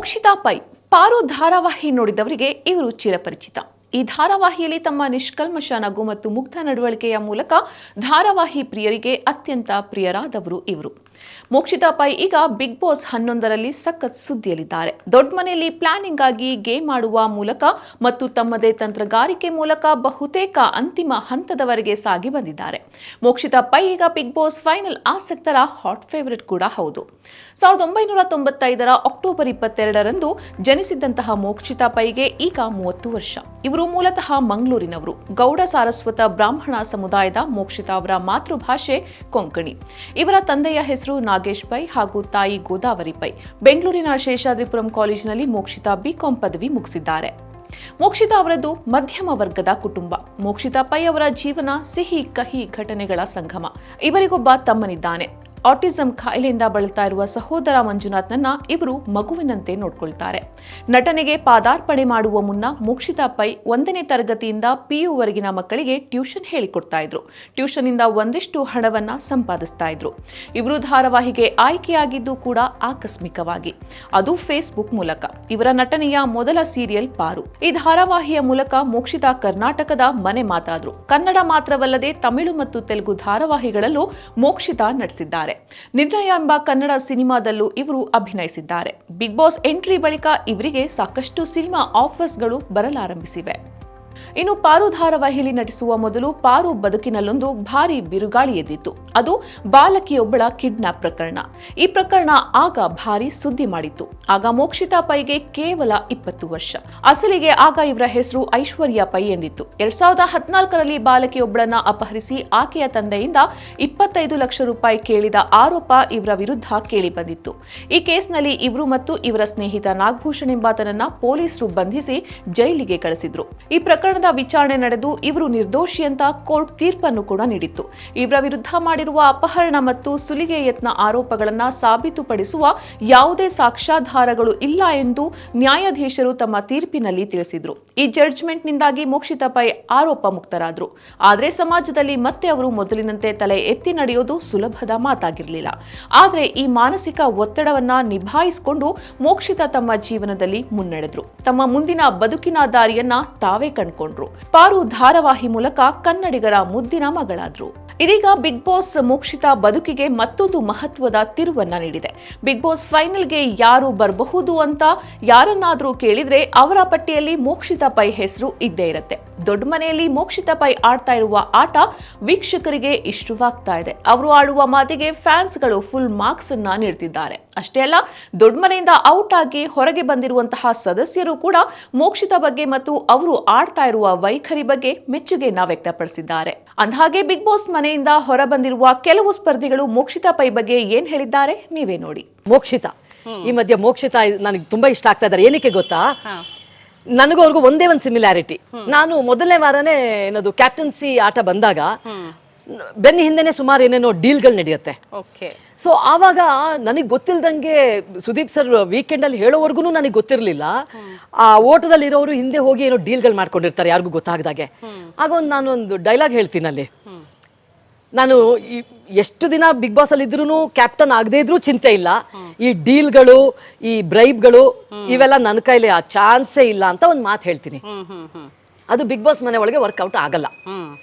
Mokshitha pi ಪಾರು ಧಾರಾವಾಹಿ ನೋಡಿದವರಿಗೆ ಇವರು ಚಿರಪರಿಚಿತ. ಈ ಧಾರಾವಾಹಿಯಲ್ಲಿ ತಮ್ಮ ನಿಷ್ಕಲ್ಮಶ ನಗು ಮತ್ತು ಮುಗ್ಧ ನಡವಳಿಕೆಯ ಮೂಲಕ ಧಾರಾವಾಹಿ ಪ್ರಿಯರಿಗೆ ಅತ್ಯಂತ ಪ್ರಿಯರಾದವರು ಇವರು. ಮೋಕ್ಷಿತಾ ಪೈ ಈಗ ಬಿಗ್ ಬಾಸ್ 11ರಲ್ಲಿ ಸಖತ್ ಸುದ್ದಿಯಲ್ಲಿದ್ದಾರೆ. ದೊಡ್ಡ ಮನೆಯಲ್ಲಿ ಪ್ಲಾನಿಂಗ್ ಆಗಿ ಗೇಮ್ ಆಡುವ ಮೂಲಕ ಮತ್ತು ತಮ್ಮದೇ ತಂತ್ರಗಾರಿಕೆ ಮೂಲಕ ಬಹುತೇಕ ಅಂತಿಮ ಹಂತದವರೆಗೆ ಸಾಗಿ ಬಂದಿದ್ದಾರೆ. ಮೋಕ್ಷಿತಾ ಪೈ ಈಗ ಬಿಗ್ ಬಾಸ್ ಫೈನಲ್ ಆಸಕ್ತರ ಹಾಟ್ ಫೇವರಿಟ್ ಕೂಡ ಹೌದು. 1995ರ ಅಕ್ಟೋಬರ್ 22ರಂದು ಜನಿಸಿದ್ದಂತಹ ಮೋಕ್ಷಿತಾ ಪೈಗೆ ಈಗ 30 ವರ್ಷ. ಇವರು ಮೂಲತಃ ಮಂಗಳೂರಿನವರು. ಗೌಡ ಸಾರಸ್ವತ ಬ್ರಾಹ್ಮಣ ಸಮುದಾಯದ ಮೋಕ್ಷಿತಾ ಅವರ ಮಾತೃಭಾಷೆ ಕೊಂಕಣಿ. ಇವರ ತಂದೆಯ ಹೆಸರು ನಾಗೇಶ್ ಪೈ ಹಾಗೂ ತಾಯಿ ಗೋದಾವರಿ ಪೈ. ಬೆಂಗಳೂರಿನ ಶೇಷಾದ್ರಿಪುರಂ ಕಾಲೇಜಿನಲ್ಲಿ ಮೋಕ್ಷಿತಾ ಬಿಕಾಂ ಪದವಿ ಮುಗಿಸಿದ್ದಾರೆ. ಮೋಕ್ಷಿತಾ ಅವರದ್ದು ಮಧ್ಯಮ ವರ್ಗದ ಕುಟುಂಬ. ಮೋಕ್ಷಿತಾ ಪೈ ಅವರ ಜೀವನ ಸಿಹಿ ಕಹಿ ಘಟನೆಗಳ ಸಂಗಮ. ಇವರಿಗೊಬ್ಬ ತಮ್ಮನಿದ್ದಾನೆ. ಆಟಿಸಂ ಕಾಯಿಲೆಯಿಂದ ಬಳಲ್ತಾ ಇರುವ ಸಹೋದರ ಮಂಜುನಾಥ್ನನ್ನ ಇವರು ಮಗುವಿನಂತೆ ನೋಡ್ಕೊಳ್ತಾರೆ. ನಟನೆಗೆ ಪಾದಾರ್ಪಣೆ ಮಾಡುವ ಮುನ್ನ ಮೋಕ್ಷಿತಾ ಪೈ 1ನೇ ತರಗತಿಯಿಂದ PU ವರೆಗಿನ ಮಕ್ಕಳಿಗೆ ಟ್ಯೂಷನ್ ಹೇಳಿಕೊಡ್ತಾ ಇದ್ರು. ಟ್ಯೂಷನ್ ಇಂದ ಒಂದಿಷ್ಟು ಹಣವನ್ನ ಸಂಪಾದಿಸ್ತಾ ಇದ್ರು. ಇವರು ಧಾರಾವಾಹಿಗೆ ಆಯ್ಕೆಯಾಗಿದ್ದು ಕೂಡ ಆಕಸ್ಮಿಕವಾಗಿ, ಅದು ಫೇಸ್ಬುಕ್ ಮೂಲಕ. ಇವರ ನಟನೆಯ ಮೊದಲ ಸೀರಿಯಲ್ ಪಾರು. ಈ ಧಾರಾವಾಹಿಯ ಮೂಲಕ ಮೋಕ್ಷಿತಾ ಕರ್ನಾಟಕದ ಮನೆ ಮಾತಾದ್ರು. ಕನ್ನಡ ಮಾತ್ರವಲ್ಲದೆ ತಮಿಳು ಮತ್ತು ತೆಲುಗು ಧಾರಾವಾಹಿಗಳಲ್ಲೂ ಮೋಕ್ಷಿತಾ ನಟಿಸಿದ್ದಾರೆ. ನಿರ್ಣಯ ಎಂಬ ಕನ್ನಡ ಸಿನಿಮಾದಲ್ಲೂ ಇವರು ಅಭಿನಯಿಸಿದ್ದಾರೆ. ಬಿಗ್ ಬಾಸ್ ಎಂಟ್ರಿ ಬಳಿಕ ಇವರಿಗೆ ಸಾಕಷ್ಟು ಸಿನಿಮಾ ಆಫರ್ಸ್ಗಳು ಬರಲಾರಂಭಿಸಿವೆ. ಇನ್ನು ಪಾರು ಧಾರಾವಾಹಿಯಲ್ಲಿ ನಟಿಸುವ ಮೊದಲು ಪಾರು ಬದುಕಿನಲ್ಲೊಂದು ಭಾರಿ ಬಿರುಗಾಳಿ ಎದ್ದಿತ್ತು. ಅದು ಬಾಲಕಿಯೊಬ್ಬಳ ಕಿಡ್ನಾಪ್ ಪ್ರಕರಣ. ಈ ಪ್ರಕರಣ ಆಗ ಭಾರಿ ಸುದ್ದಿ ಮಾಡಿತ್ತು. ಆಗ ಮೋಕ್ಷಿತಾ ಪೈಗೆ ಕೇವಲ 20 ವರ್ಷ. ಅಸಲಿಗೆ ಆಗ ಇವರ ಹೆಸರು ಐಶ್ವರ್ಯ ಪೈ ಎಂದಿತ್ತು. 2014ರಲ್ಲಿ ಬಾಲಕಿಯೊಬ್ಬಳನ್ನ ಅಪಹರಿಸಿ ಆಕೆಯ ತಂದೆಯಿಂದ 25 ಲಕ್ಷ ರೂಪಾಯಿ ಕೇಳಿದ ಆರೋಪ ಇವರ ವಿರುದ್ಧ ಕೇಳಿ ಬಂದಿತ್ತು. ಈ ಕೇಸ್ನಲ್ಲಿ ಇವರು ಮತ್ತು ಇವರ ಸ್ನೇಹಿತ ನಾಗಭೂಷಣ್ ಎಂಬಾತನನ್ನ ಪೊಲೀಸರು ಬಂಧಿಸಿ ಜೈಲಿಗೆ ಕಳಿಸಿದ್ರು. ಈ ಪ್ರಕರಣದ ವಿಚಾರಣೆ ನಡೆದು ಇವರು ನಿರ್ದೋಷಿ ಅಂತ ಕೋರ್ಟ್ ತೀರ್ಪನ್ನು ಕೂಡ ನೀಡಿತ್ತು. ಇವರ ವಿರುದ್ಧ ಮಾಡಿರುವ ಅಪಹರಣ ಮತ್ತು ಸುಲಿಗೆ ಯತ್ನ ಆರೋಪಗಳನ್ನು ಸಾಬೀತುಪಡಿಸುವ ಯಾವುದೇ ಸಾಕ್ಷ್ಯಾಧಾರಗಳು ಇಲ್ಲ ಎಂದು ನ್ಯಾಯಾಧೀಶರು ತಮ್ಮ ತೀರ್ಪಿನಲ್ಲಿ ತಿಳಿಸಿದ್ರು. ಈ ಜಡ್ಜ್ಮೆಂಟ್ನಿಂದಾಗಿ ಮೋಕ್ಷಿತಾ ಪೈ ಆರೋಪ ಮುಕ್ತರಾದ್ರು. ಆದರೆ ಸಮಾಜದಲ್ಲಿ ಮತ್ತೆ ಅವರು ಮೊದಲಿನಂತೆ ತಲೆ ಎತ್ತಿ ನಡೆಯೋದು ಸುಲಭದ ಮಾತಾಗಿರಲಿಲ್ಲ. ಆದರೆ ಈ ಮಾನಸಿಕ ಒತ್ತಡವನ್ನ ನಿಭಾಯಿಸಿಕೊಂಡು ಮೋಕ್ಷಿತಾ ತಮ್ಮ ಜೀವನದಲ್ಲಿ ಮುನ್ನಡೆದ್ರು. ತಮ್ಮ ಮುಂದಿನ ಬದುಕಿನ ದಾರಿಯನ್ನ ತಾವೇ ಕಂಡುಕೊಂಡ್ರು. ಪಾರು ಧಾರಾವಾಹಿ ಮೂಲಕ ಕನ್ನಡಿಗರ ಮುದ್ದಿನ ಮಗಳಾದ್ರು. ಇದೀಗ ಬಿಗ್ ಬಾಸ್ ಮೋಕ್ಷಿತಾ ಬದುಕಿಗೆ ಮತ್ತೊಂದು ಮಹತ್ವದ ತಿರುವನ್ನ ನೀಡಿದೆ. ಬಿಗ್ ಬಾಸ್ ಫೈನಲ್ಗೆ ಯಾರು ಬರಬಹುದು ಅಂತ ಯಾರನ್ನಾದ್ರೂ ಕೇಳಿದ್ರೆ ಅವರ ಪಟ್ಟಿಯಲ್ಲಿ ಮೋಕ್ಷಿತಾ ಪೈ ಹೆಸರು ಇದ್ದೇ ಇರುತ್ತೆ. ದೊಡ್ಡ ಮನೆಯಲ್ಲಿ ಮೋಕ್ಷಿತಾ ಪೈ ಆಡ್ತಾ ಇರುವ ಆಟ ವೀಕ್ಷಕರಿಗೆ ಇಷ್ಟವಾಗ್ತಾ ಇದೆ. ಅವರು ಆಡುವ ಮಾತಿಗೆ ಫ್ಯಾನ್ಸ್ಗಳು ಫುಲ್ ಮಾರ್ಕ್ಸ್ ಅನ್ನ ನೀಡ್ತಿದ್ದಾರೆ. ಅಷ್ಟೇ ಅಲ್ಲ, ದೊಡ್ಡ ಮನೆಯಿಂದ ಔಟ್ ಆಗಿ ಹೊರಗೆ ಬಂದಿರುವಂತಹ ಸದಸ್ಯರು ಕೂಡ ಮೋಕ್ಷಿತಾ ಬಗ್ಗೆ ಮತ್ತು ಅವರು ಆಡ್ತಾ ಇರುವ ವೈಖರಿ ಬಗ್ಗೆ ಮೆಚ್ಚುಗೆಯನ್ನ ವ್ಯಕ್ತಪಡಿಸಿದ್ದಾರೆ. ಅಂದಹಾಗೆ ಬಿಗ್ ಬಾಸ್ ಮನೆಯಿಂದ ಹೊರ ಬಂದಿರುವ ಕೆಲವು ಸ್ಪರ್ಧಿಗಳು ಮೋಕ್ಷಿತಾ ಪೈ ಬಗ್ಗೆ ಏನ್ ಹೇಳಿದ್ದಾರೆ ನೀವೇ ನೋಡಿ. ಮೋಕ್ಷಿತಾ ಈ ಮಧ್ಯೆ ಮೋಕ್ಷಿತಾ ನನಗೆ ತುಂಬಾ ಇಷ್ಟ ಆಗ್ತಾ ಇದ್ದಾರೆ. ಏನಕ್ಕೆ ಗೊತ್ತಾ, ನನಗೂ ಅವ್ರಿಗೂ ಒಂದೇ ಒಂದು ಸಿಮಿಲಾರಿಟಿ. ನಾನು ಮೊದಲನೇ ವಾರನೇ ಏನದು ಕ್ಯಾಪ್ಟನ್ಸಿ ಆಟ ಬಂದಾಗ ಬೆನ್ನಿ ಹಿಂದೆನೆ ಸುಮಾರು ಏನೇನೋ ಡೀಲ್ಗಳು ನಡೆಯುತ್ತೆ. ಸೊ ಆವಾಗ ನನಗೆ ಗೊತ್ತಿಲ್ದಂಗೆ ಸುದೀಪ್ ಸರ್ ವೀಕೆಂಡ್ ಅಲ್ಲಿ ಹೇಳೋವರೆಗೂ ನನಗೆ ಗೊತ್ತಿರಲಿಲ್ಲ. ಆ ಓಟದಲ್ಲಿ ಇರೋರು ಹಿಂದೆ ಹೋಗಿ ಏನೋ ಡೀಲ್ಗಳು ಮಾಡ್ಕೊಂಡಿರ್ತಾರೆ ಯಾರಿಗೂ ಗೊತ್ತಾಗದಾಗೆ. ಆಗ ನಾನೊಂದು ಡೈಲಾಗ್ ಹೇಳ್ತೀನಿ ಅಲ್ಲಿ, ನಾನು ಎಷ್ಟು ದಿನ ಬಿಗ್ ಬಾಸ್ ಅಲ್ಲಿ ಇದ್ರೂ ಕ್ಯಾಪ್ಟನ್ ಆಗದೆ ಇದ್ರೂ ಚಿಂತೆ ಇಲ್ಲ, ಈ ಡೀಲ್ಗಳು ಈ ಬ್ರೈಬ್ಗಳು ಇವೆಲ್ಲ ನನ್ನ ಕೈಲಿ ಆ ಚಾನ್ಸೇ ಇಲ್ಲ ಅಂತ ಒಂದು ಮಾತು ಹೇಳ್ತೀನಿ. ಅದು ಬಿಗ್ ಬಾಸ್ ಮನೆ ಒಳಗೆ ವರ್ಕೌಟ್ ಆಗಲ್ಲ.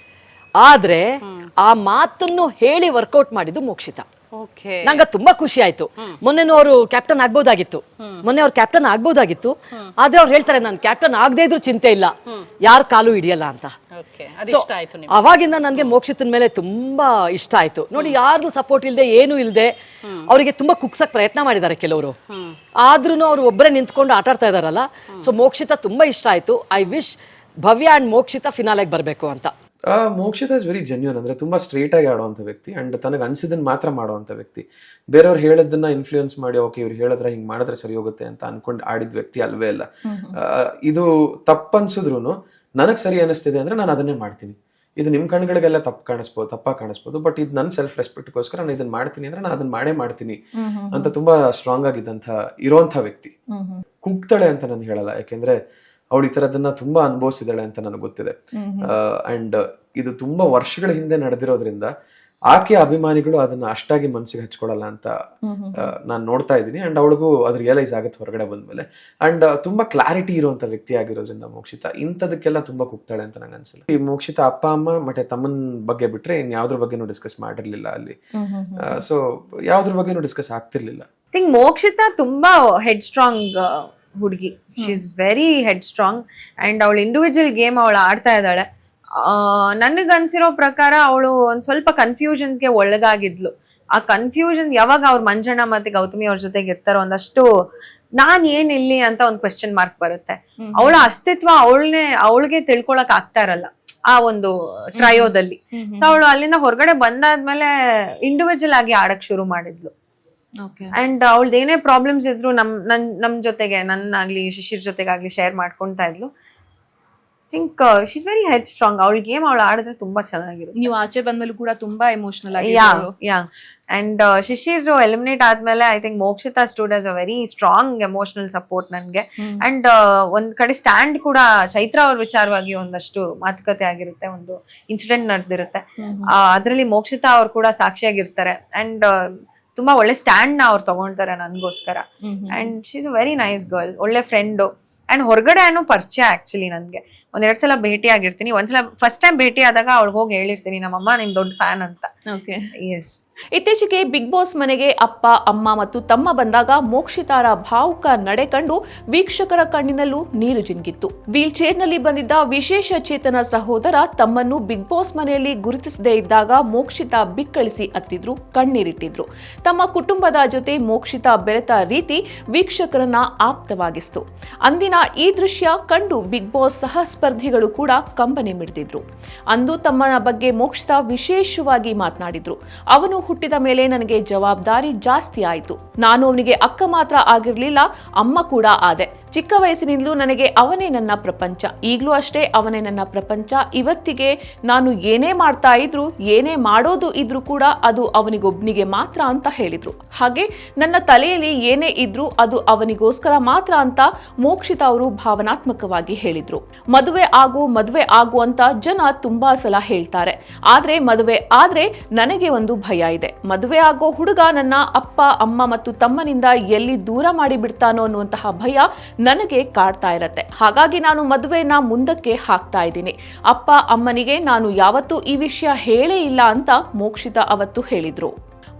ಆದ್ರೆ ಆ ಮಾತನ್ನು ಹೇಳಿ ವರ್ಕೌಟ್ ಮಾಡಿದ್ದು ಮೋಕ್ಷಿತಾ. ನಂಗೆ ತುಂಬಾ ಖುಷಿ ಆಯ್ತು. ಮೊನ್ನೆ ಅವ್ರು ಕ್ಯಾಪ್ಟನ್ ಆಗ್ಬೋದಾಗಿತ್ತು, ಆದ್ರೆ ಅವ್ರು ಹೇಳ್ತಾರೆ ನಾನು ಕ್ಯಾಪ್ಟನ್ ಆಗದೆ ಇದ್ರು ಚಿಂತೆ ಇಲ್ಲ, ಯಾರ ಕಾಲು ಹಿಡಿಯಲ್ಲ ಅಂತ. ಅವಾಗಿಂದ ನನ್ಗೆ ಮೋಕ್ಷಿತನ ಮೇಲೆ ತುಂಬಾ ಇಷ್ಟ ಆಯ್ತು. ನೋಡಿ, ಯಾರ್ದು ಸಪೋರ್ಟ್ ಇಲ್ದೆ ಏನು ಇಲ್ದೆ ಅವರಿಗೆ ತುಂಬಾ ಕುಗ್ಸಕ್ ಪ್ರಯತ್ನ ಮಾಡಿದ್ದಾರೆ ಕೆಲವರು, ಆದ್ರೂ ಅವ್ರು ಒಬ್ಬರೇ ನಿಂತ್ಕೊಂಡು ಆಟ ಆಡ್ತಾ ಇದಾರಲ್ಲ. ಸೊ ಮೋಕ್ಷಿತಾ ತುಂಬಾ ಇಷ್ಟ ಆಯ್ತು. I wish Bhavya and Mokshitha ಫಿನಾಲೆಗೆ ಬರ್ಬೇಕು ಅಂತ. Mokshitha is very genuine. ಅಂದ್ರೆ ತುಂಬಾ ಸ್ಟ್ರೇಟ್ ಆಗಿ ಆಡುವಂತ ವ್ಯಕ್ತಿ ಅಂಡ್ ತನಗೆ ಅನ್ಸಿದನ್ ಮಾತ್ರ ಮಾಡುವಂತ ವ್ಯಕ್ತಿ. ಬೇರೆಯವ್ರು ಹೇಳೋದನ್ನ ಇನ್ಫ್ಲೂಯೆನ್ಸ್ ಮಾಡಿ ಓಕೆ ಇವ್ರು ಹೇಳಿದ್ರೆ ಹಿಂಗ್ ಮಾಡಿದ್ರೆ ಸರಿ ಹೋಗುತ್ತೆ ಅಂತ ಅನ್ಕೊಂಡ್ ಆಡಿದ ವ್ಯಕ್ತಿ ಅಲ್ವೇ ಅಲ್ಲ. ಇದು ತಪ್ಪನ್ಸಿದ್ರು ನನಗ್ ಸರಿ ಅನಿಸ್ತಿದೆ ಅಂದ್ರೆ ನಾನು ಅದನ್ನೇ ಮಾಡ್ತೀನಿ. ಇದು ನಿಮ್ ಕಣ್ಗಳಿಗೆಲ್ಲ ತಪ್ಪಾಗಿ ಕಾಣಿಸ್ಬೋದು, ಬಟ್ ಇದು ನನ್ನ ಸೆಲ್ಫ್ ರೆಸ್ಪೆಕ್ಟ್ಗೋಸ್ಕರ ನಾನು ಇದನ್ನ ಮಾಡ್ತೀನಿ ಅಂದ್ರೆ ನಾನು ಅದನ್ನ ಮಾಡೇ ಮಾಡ್ತೀನಿ ಅಂತ ತುಂಬಾ ಸ್ಟ್ರಾಂಗ್ ಆಗಿದ್ದಂತ ಇರೋಂಥ ವ್ಯಕ್ತಿ. ಕುಗ್ತಾಳೆ ಅಂತ ನಾನು ಹೇಳಲ್ಲ, ಯಾಕೆಂದ್ರೆ ಅವಳು ಈ ತರದನ್ನ ತುಂಬಾ ಅನುಭವಿಸಿದಾಳೆ ಅಂತ ನನಗೆ ಗೊತ್ತಿದೆ. ಅಂಡ್ ಇದು ತುಂಬಾ ವರ್ಷಗಳ ಹಿಂದೆ ನಡೆದಿರೋದ್ರಿಂದ ಆಕೆಯ ಅಭಿಮಾನಿಗಳು ಅದನ್ನ ಅಷ್ಟಾಗಿ ಮನ್ಸಿಗೆ ಹಚ್ಕೊಳಲ್ಲ ಅಂತ ನಾನು ನೋಡ್ತಾ ಇದ್ದೀನಿ. ಅಂಡ್ ಅವಳಿಗೂ ಅದು ರಿಯಲೈಸ್ ಆಗುತ್ತೆ ಹೊರಗಡೆ ಬಂದ್ಮೇಲೆ. ಅಂಡ್ ತುಂಬಾ ಕ್ಲಾರಿಟಿ ಇರುವಂತ ವ್ಯಕ್ತಿ ಆಗಿರೋದ್ರಿಂದ ಮೋಕ್ಷಿತಾ ಇಂಥದಕ್ಕೆಲ್ಲ ತುಂಬಾ ಕುಗ್ತಾಳೆ ಅಂತ ನಂಗೆ ಅನ್ಸಲ್ಲ. ಈ ಮೋಕ್ಷಿತಾ ಅಪ್ಪ ಅಮ್ಮ ಮತ್ತೆ ತಮ್ಮನ ಬಗ್ಗೆ ಬಿಟ್ರೆ ಇನ್ ಯಾವ್ದ್ರ ಬಗ್ಗೆನೂ ಡಿಸ್ಕಸ್ ಮಾಡಿರ್ಲಿಲ್ಲ ಅಲ್ಲಿ. ಸೊ ಯಾವ್ದ್ರ ಬಗ್ಗೆನೂ ಡಿಸ್ಕಸ್ ಆಗ್ತಿರ್ಲಿಲ್ಲ. ಥಿಂಕ್ ಮೋಕ್ಷಿತಾ ತುಂಬಾ ಹೆಡ್ ಸ್ಟ್ರಾಂಗ್ ಹುಡುಗಿ. She is very head strong and ಅವಳು ಇಂಡಿವಿಜುವಲ್ ಗೇಮ್ ಅವಳು ಆಡ್ತಾ ಇದ್ದಾಳೆ. ನನಗನ್ಸಿರೋ ಪ್ರಕಾರ ಅವಳು ಒಂದ್ ಸ್ವಲ್ಪ ಕನ್ಫ್ಯೂಷನ್ಸ್ಗೆ ಒಳಗಾಗಿದ್ಲು. ಆ ಕನ್ಫ್ಯೂಷನ್ ಯಾವಾಗ ಅವ್ರ ಮಂಜಣ್ಣ ಮತ್ತೆ ಗೌತಮಿ ಅವ್ರ ಜೊತೆಗೆ ಇರ್ತಾರೋ ಒಂದಷ್ಟು ನಾನ್ ಏನ್ ಇಲ್ಲಿ ಅಂತ ಒಂದು ಕ್ವೆಶ್ಚನ್ ಮಾರ್ಕ್ ಬರುತ್ತೆ. ಅವಳ ಅಸ್ತಿತ್ವ ಅವಳಿಗೆ ತಿಳ್ಕೊಳಕ್ ಆಗ್ತಾ ಇರಲ್ಲ ಆ ಒಂದು ಟ್ರಯೋದಲ್ಲಿ. ಸೊ ಅವಳು ಅಲ್ಲಿಂದ ಹೊರಗಡೆ ಬಂದಾದ್ಮೇಲೆ ಇಂಡಿವಿಜುವಲ್ ಆಗಿ ಆಡಕ್ ಶುರು ಮಾಡಿದ್ಲು. ಅಂಡ್ ಅವಳ್ದು ಏನೇ ಪ್ರಾಬ್ಲಮ್ಸ್ ಇದ್ರು ನಮ್ ಜೊತೆಗೆ ನನ್ನಾಗ್ಲಿ ಶಿಶಿರ್ ಜೊತೆಗಾಗ್ಲಿ ಶೇರ್ ಮಾಡ್ಕೊಂತಾ ಇದ್ಲು. Think she is very head strong. ಅವಳ ಗೇಮ್ ಅವಳು ಆಡಿದ್ರೆ ತುಂಬಾ ಚೆನ್ನಾಗಿರುತ್ತೆ. ನೀವು ಆಚೆ ಬಂದ್ಮೇಲೆ ಕೂಡ ತುಂಬಾ ಎಮೋಷನಲ್ ಆಗಿ. ಯಾ ಅಂಡ್ ಶಿಶಿರ್ ಎಲಿಮಿನೇಟ್ ಆದ್ಮೇಲೆ I think Mokshitha stood as a very strong emotional support ನನ್ಗೆ. ಅಂಡ್ ಒಂದ್ ಕಡೆ ಸ್ಟ್ಯಾಂಡ್ ಕೂಡ ಚೈತ್ರ ಅವ್ರ ವಿಚಾರವಾಗಿ ಒಂದಷ್ಟು ಮಾತುಕತೆ ಆಗಿರುತ್ತೆ, ಒಂದು ಇನ್ಸಿಡೆಂಟ್ ನಡೆದಿರುತ್ತೆ. ಅದ್ರಲ್ಲಿ ಮೋಕ್ಷಿತಾ ಅವ್ರು ಕೂಡ ಸಾಕ್ಷಿಯಾಗಿರ್ತಾರೆ. ಅಂಡ್ ತುಂಬಾ ಒಳ್ಳೆ ಸ್ಟ್ಯಾಂಡ್ ನ ಅವ್ರು ತಗೊಂತಾರೆ ನನ್ಗೋಸ್ಕರ. And she is a very nice girl, ಒಳ್ಳೆ ಫ್ರೆಂಡು. ಅಂಡ್ ಹೊರಗಡೆ ಪರಿಚಯ ಆಕ್ಚುಲಿ ನನ್ಗೆ 1-2 ಸಲ ಭೇಟಿ ಆಗಿರ್ತೀನಿ. ಒಂದ್ಸಲ ಫಸ್ಟ್ ಟೈಮ್ ಭೇಟಿ ಆದಾಗ ಅವಳಿಗೆ ಹೋಗಿ ಹೇಳಿರ್ತೀನಿ ನಮ್ಮಮ್ಮ ನಿಮ್ ದೊಡ್ಡ ಫ್ಯಾನ್ ಅಂತ. ಎಸ್. ಇತ್ತೀಚೆಗೆ ಬಿಗ್ ಬಾಸ್ ಮನೆಗೆ ಅಪ್ಪ ಅಮ್ಮ ಮತ್ತು ತಮ್ಮ ಬಂದಾಗ ಮೋಕ್ಷಿತಾರ ಭಾವುಕ ನಡೆ ಕಂಡು ವೀಕ್ಷಕರ ಕಣ್ಣಿನಲ್ಲೂ ನೀರು ಜಿನುಗಿತ್ತು. ವೀಲ್ ಚೇರ್ನಲ್ಲಿ ಬಂದಿದ್ದ ವಿಶೇಷ ಚೇತನ ಸಹೋದರ ತಮ್ಮನ್ನು ಬಿಗ್ ಬಾಸ್ ಮನೆಯಲ್ಲಿ ಗುರುತಿಸದೇ ಇದ್ದಾಗ ಮೋಕ್ಷಿತಾ ಬಿಕ್ಕಳಿಸಿ ಅತ್ತಿದ್ರು, ಕಣ್ಣೀರಿಟ್ಟಿದ್ರು. ತಮ್ಮ ಕುಟುಂಬದ ಜೊತೆ ಮೋಕ್ಷಿತಾ ಬೆರೆತ ರೀತಿ ವೀಕ್ಷಕರನ್ನ ಆಪ್ತವಾಗಿಸಿತು. ಅಂದಿನ ಈ ದೃಶ್ಯ ಕಂಡು ಬಿಗ್ ಬಾಸ್ ಸಹ ಸ್ಪರ್ಧಿಗಳು ಕೂಡ ಕಂಬನಿ ಮಿಡಿದಿದ್ರು. ಅಂದು ತಮ್ಮನ ಬಗ್ಗೆ ಮೋಕ್ಷಿತಾ ವಿಶೇಷವಾಗಿ ಮಾತನಾಡಿದ್ರು. ಅವನು ಹುಟ್ಟಿದ ಮೇಲೆ ನನಗೆ ಜವಾಬ್ದಾರಿ ಜಾಸ್ತಿ ಆಯಿತು. ನಾನು ಅವನಿಗೆ ಅಕ್ಕ ಮಾತ್ರ ಆಗಿರ್ಲಿಲ್ಲ, ಅಮ್ಮ ಕೂಡ ಆದೆ. ಚಿಕ್ಕ ವಯಸ್ಸಿನಿಂದಲೂ ನನಗೆ ಅವನೇ ನನ್ನ ಪ್ರಪಂಚ. ಈಗಲೂ ಅಷ್ಟೇ ಅವನೇ ನನ್ನ ಪ್ರಪಂಚ. ಇವತ್ತಿಗೆ ನಾನು ಏನೇ ಮಾಡ್ತಾ ಇದ್ರು, ಏನೇ ಮಾಡೋದು ಇದ್ರೂ ಕೂಡ ಅದು ಅವನಿಗೊಬ್ಬನಿಗೆ ಮಾತ್ರ ಅಂತ ಹೇಳಿದ್ರು. ಹಾಗೆ ನನ್ನ ತಲೆಯಲ್ಲಿ ಏನೇ ಇದ್ರೂ ಅದು ಅವನಿಗೋಸ್ಕರ ಮಾತ್ರ ಅಂತ ಮೋಕ್ಷಿತಾ ಅವರು ಭಾವನಾತ್ಮಕವಾಗಿ ಹೇಳಿದ್ರು. ಮದುವೆ ಆಗು ಅಂತ ಜನ ತುಂಬಾ ಸಲ ಹೇಳ್ತಾರೆ. ಆದ್ರೆ ಮದುವೆ ಆದ್ರೆ ನನಗೆ ಒಂದು ಭಯ ಇದೆ. ಮದುವೆ ಆಗೋ ಹುಡುಗ ನನ್ನ ಅಪ್ಪ ಅಮ್ಮ ಮತ್ತು ತಮ್ಮನಿಂದ ಎಲ್ಲಿ ದೂರ ಮಾಡಿ ಬಿಡ್ತಾನೋ ಅನ್ನುವಂತಹ ಭಯ ನನಗೆ ಕಾಡ್ತಾ ಇರತ್ತೆ. ಹಾಗಾಗಿ ನಾನು ಮದುವೆನ ಮುಂದಕ್ಕೆ ಹಾಕ್ತಾ ಇದ್ದೀನಿ. ಅಪ್ಪ ಅಮ್ಮನಿಗೆ ನಾನು ಯಾವತ್ತೂ ಈ ವಿಷಯ ಹೇಳೇ ಇಲ್ಲ ಅಂತ ಮೋಕ್ಷಿತಾ ಅವತ್ತು ಹೇಳಿದ್ರು.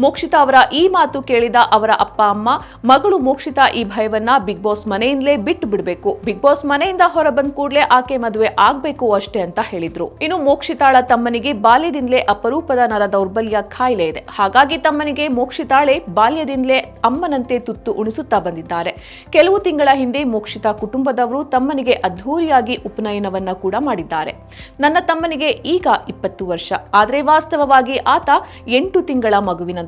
ಮೋಕ್ಷಿತಾ ಅವರ ಈ ಮಾತು ಕೇಳಿದ ಅವರ ಅಪ್ಪ ಅಮ್ಮ, ಮಗಳು ಮೋಕ್ಷಿತಾ ಈ ಭಯವನ್ನ ಬಿಗ್ ಬಾಸ್ ಮನೆಯಿಂದಲೇ ಬಿಟ್ಟು ಬಿಡಬೇಕು, ಬಿಗ್ ಬಾಸ್ ಮನೆಯಿಂದ ಹೊರ ಬಂದ ಕೂಡಲೇ ಆಕೆ ಮದುವೆ ಆಗ್ಬೇಕು ಅಷ್ಟೇ ಅಂತ ಹೇಳಿದ್ರು. ಇನ್ನು ಮೋಕ್ಷಿತಾಳ ತಮ್ಮನಿಗೆ ಬಾಲ್ಯದಿಂದಲೇ ಅಪರೂಪದ ನರ ದೌರ್ಬಲ್ಯ ಕಾಯಿಲೆ ಇದೆ. ಹಾಗಾಗಿ ತಮ್ಮನಿಗೆ ಮೋಕ್ಷಿತಾಳೆ ಬಾಲ್ಯದಿಂದಲೇ ಅಮ್ಮನಂತೆ ತುತ್ತು ಉಣಿಸುತ್ತಾ ಬಂದಿದ್ದಾರೆ. ಕೆಲವು ತಿಂಗಳ ಹಿಂದೆ ಮೋಕ್ಷಿತಾ ಕುಟುಂಬದವರು ತಮ್ಮನಿಗೆ ಅದ್ಧೂರಿಯಾಗಿ ಉಪನಯನವನ್ನ ಕೂಡ ಮಾಡಿದ್ದಾರೆ. ನನ್ನ ತಮ್ಮನಿಗೆ ಈಗ 20 ವರ್ಷ, ಆದ್ರೆ ವಾಸ್ತವವಾಗಿ ಆತ 8 ತಿಂಗಳ ಮಗುವಿನ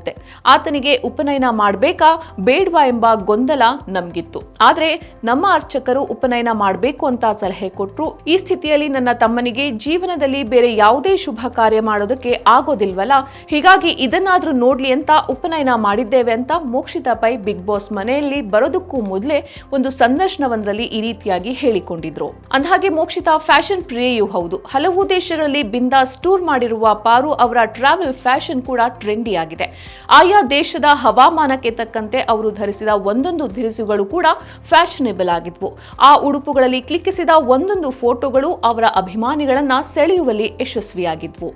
ಆತನಿಗೆ ಉಪನಯನ ಮಾಡಬೇಕಾ ಬೇಡ್ವಾ ಎಂಬ ಗೊಂದಲ ನಮ್ಗಿತ್ತು. ಆದ್ರೆ ನಮ್ಮ ಅರ್ಚಕರು ಉಪನಯನ ಮಾಡಬೇಕು ಅಂತ ಸಲಹೆ ಕೊಟ್ರು. ಈ ಸ್ಥಿತಿಯಲ್ಲಿ ನನ್ನ ತಮ್ಮನಿಗೆ ಜೀವನದಲ್ಲಿ ಬೇರೆ ಯಾವುದೇ ಶುಭ ಕಾರ್ಯ ಮಾಡೋದಕ್ಕೆ ಆಗೋದಿಲ್ವಲ್ಲ, ಹೀಗಾಗಿ ಇದನ್ನಾದ್ರೂ ನೋಡ್ಲಿ ಅಂತ ಉಪನಯನ ಮಾಡಿದ್ದೇವೆ ಅಂತ ಮೋಕ್ಷಿತಾ ಪೈ ಬಿಗ್ ಬಾಸ್ ಮನೆಯಲ್ಲಿ ಬರೋದಕ್ಕೂ ಮೊದಲೇ ಒಂದು ಸಂದರ್ಶನವೊಂದರಲ್ಲಿ ಈ ರೀತಿಯಾಗಿ ಹೇಳಿಕೊಂಡಿದ್ರು. ಅಂದಹಾಗೆ ಮೋಕ್ಷಿತಾ ಫ್ಯಾಷನ್ ಪ್ರಿಯೆಯೂ ಹೌದು. ಹಲವು ದೇಶಗಳಲ್ಲಿ ಬಿಂದಾಸ್ ಟೂರ್ ಮಾಡಿರುವ ಪಾರು ಅವರ ಟ್ರಾವೆಲ್ ಫ್ಯಾಷನ್ ಕೂಡ ಟ್ರೆಂಡಿ ಆಗಿದೆ. ಆಯಾ ದೇಶದ ಹವಾಮಾನಕ್ಕೆ ತಕ್ಕಂತೆ ಅವರು ಧರಿಸಿದ ಒಂದೊಂದು ಧಿರಿಸುಗಳು ಕೂಡ ಫ್ಯಾಷನೇಬಲ್ ಆಗಿದ್ವು. ಆ ಉಡುಪುಗಳಲ್ಲಿ ಕ್ಲಿಕ್ಕಿಸಿದ ಒಂದೊಂದು ಫೋಟೋಗಳು ಅವರ ಅಭಿಮಾನಿಗಳನ್ನ ಸೆಳೆಯುವಲ್ಲಿ ಯಶಸ್ವಿಯಾಗಿದ್ವು.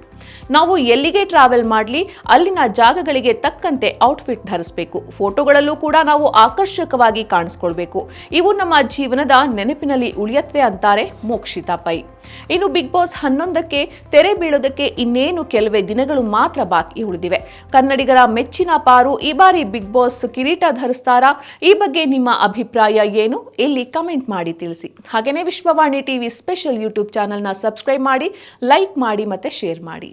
ನಾವು ಎಲ್ಲಿಗೆ ಟ್ರಾವೆಲ್ ಮಾಡಲಿ ಅಲ್ಲಿನ ಜಾಗಗಳಿಗೆ ತಕ್ಕಂತೆ ಔಟ್ಫಿಟ್ ಧರಿಸಬೇಕು. ಫೋಟೋಗಳಲ್ಲೂ ಕೂಡ ನಾವು ಆಕರ್ಷಕವಾಗಿ ಕಾಣಿಸ್ಕೊಳ್ಬೇಕು. ಇವು ನಮ್ಮ ಜೀವನದ ನೆನಪಿನಲ್ಲಿ ಉಳಿಯತ್ವೆ ಅಂತಾರೆ ಮೋಕ್ಷಿತಾ ಪೈ. ಇನ್ನು ಬಿಗ್ ಬಾಸ್ 11ಕ್ಕೆ ತೆರೆ ಬೀಳೋದಕ್ಕೆ ಇನ್ನೇನು ಕೆಲವೇ ದಿನಗಳು ಮಾತ್ರ ಬಾಕಿ ಉಳಿದಿವೆ. ಕನ್ನಡಿಗರ ಮೆಚ್ಚಿನ ಪಾರು ಈ ಬಾರಿ ಬಿಗ್ ಬಾಸ್ ಕಿರೀಟ ಧರಿಸ್ತಾರಾ? ಈ ಬಗ್ಗೆ ನಿಮ್ಮ ಅಭಿಪ್ರಾಯ ಏನು? ಇಲ್ಲಿ ಕಮೆಂಟ್ ಮಾಡಿ ತಿಳಿಸಿ. ಹಾಗೆಯೇ ವಿಶ್ವವಾಣಿ ಟಿವಿ ಸ್ಪೆಷಲ್ ಯೂಟ್ಯೂಬ್ ಚಾನೆಲ್ನ ಸಬ್ಸ್ಕ್ರೈಬ್ ಮಾಡಿ, ಲೈಕ್ ಮಾಡಿ ಮತ್ತೆ ಶೇರ್ ಮಾಡಿ.